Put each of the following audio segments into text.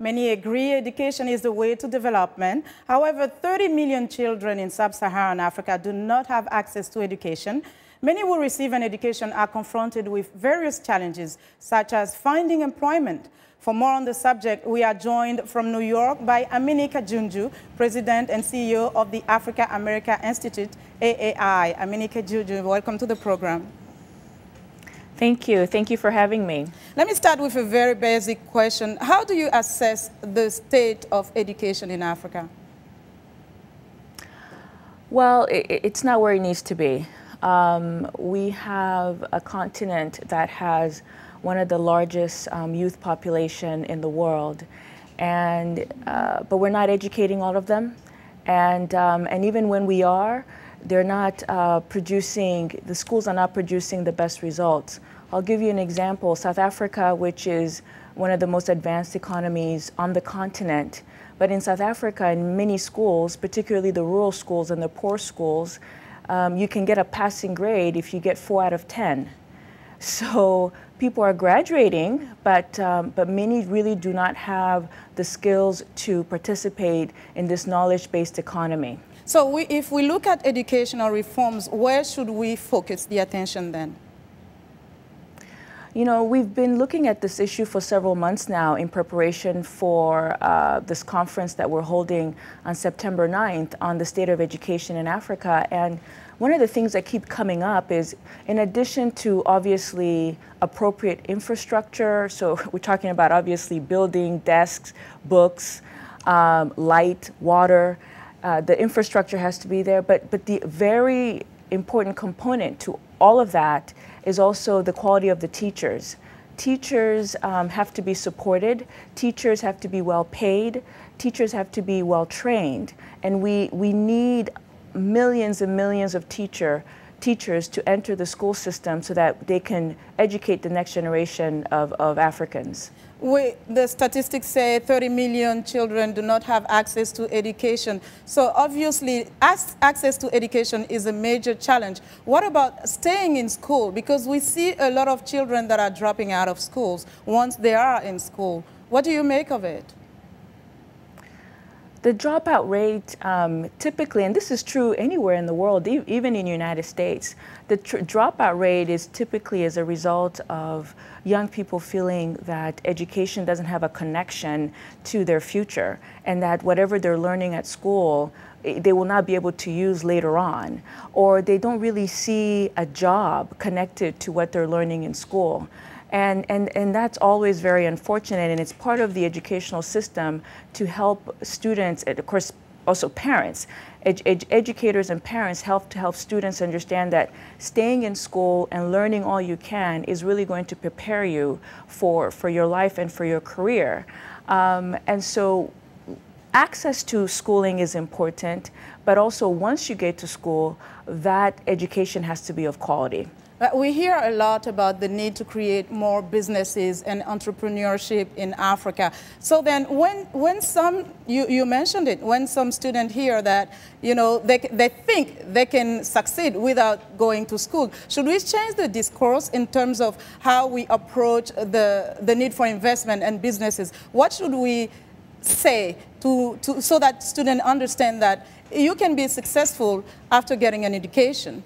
Many agree education is the way to development. However, 30 million children in sub-Saharan Africa do not have access to education. Many who receive an education are confronted with various challenges, such as finding employment. For more on the subject, we are joined from New York by Amini Kajunju, President and CEO of the Africa America Institute, AAI. Amini Kajunju, welcome to the program. Thank you. Thank you for having me. Let me start with a very basic question. How do you assess the state of education in Africa? Well, it's not where it needs to be. We have a continent that has one of the largest youth population in the world, and but we're not educating all of them, and even when we are, they're not the schools are not producing the best results. I'll give you an example. South Africa, which is one of the most advanced economies on the continent, but in South Africa, in many schools, particularly the rural schools and the poor schools, you can get a passing grade if you get 4 out of 10. So people are graduating, but many really do not have the skills to participate in this knowledge-based economy. So if we look at educational reforms, where should we focus the attention then? You know, we've been looking at this issue for several months now in preparation for this conference that we're holding on September 9th on the state of education in Africa. And one of the things that keep coming up is, in addition to obviously appropriate infrastructure, so we're talking about obviously building, desks, books, light, water, the infrastructure has to be there, but the very important component to all of that is also the quality of the teachers. Teachers have to be supported, teachers have to be well paid, teachers have to be well trained, and we need millions and millions of teachers to enter the school system so that they can educate the next generation of Africans. The statistics say 30 million children do not have access to education. So obviously, access to education is a major challenge. What about staying in school? Because we see a lot of children that are dropping out of schools once they are in school. What do you make of it? The dropout rate, typically, and this is true anywhere in the world, even in the United States, the dropout rate is typically as a result of young people feeling that education doesn't have a connection to their future, and that whatever they're learning at school, they will not be able to use later on, or they don't really see a job connected to what they're learning in school. And that's always very unfortunate, and it's part of the educational system to help students, and of course also parents. Educators and parents help students understand that staying in school and learning all you can is really going to prepare you for your life and for your career. And so access to schooling is important, but also once you get to school, that education has to be of quality. We hear a lot about the need to create more businesses and entrepreneurship in Africa. So then when some, you mentioned it, when some students hear that, you know, they think they can succeed without going to school, should we change the discourse in terms of how we approach the need for investment and businesses? What should we say so that students understand that you can be successful after getting an education?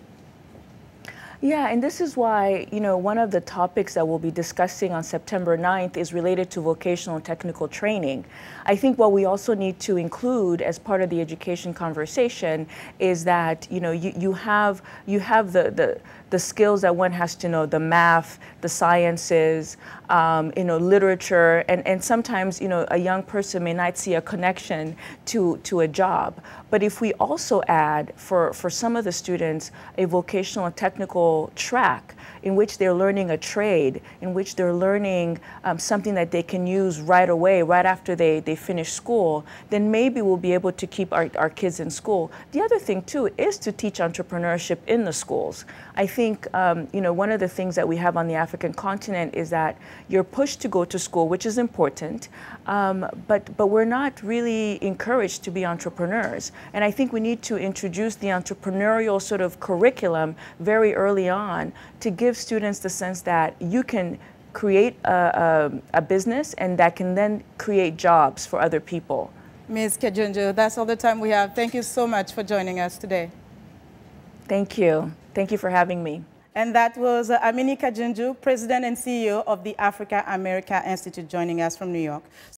Yeah, and this is why, you know, one of the topics that we'll be discussing on September 9th is related to vocational and technical training. I think what we also need to include as part of the education conversation is that, you know, you have the skills that one has to know, the math, the sciences, you know, literature, and sometimes, you know, a young person may not see a connection to a job. But if we also add, for some of the students, a vocational and technical track in which they're learning a trade, in which they're learning something that they can use right away, right after they finish school, then maybe we'll be able to keep our kids in school. The other thing, too, is to teach entrepreneurship in the schools. I think, you know, one of the things that we have on the African continent is that you're pushed to go to school, which is important, but we're not really encouraged to be entrepreneurs. And I think we need to introduce the entrepreneurial sort of curriculum very early on to give students the sense that you can create a business and that can then create jobs for other people. Ms. Kajunju, that's all the time we have. Thank you so much for joining us today. Thank you. Thank you for having me. And that was Amini Kajunju, President and CEO of the Africa America Institute, joining us from New York.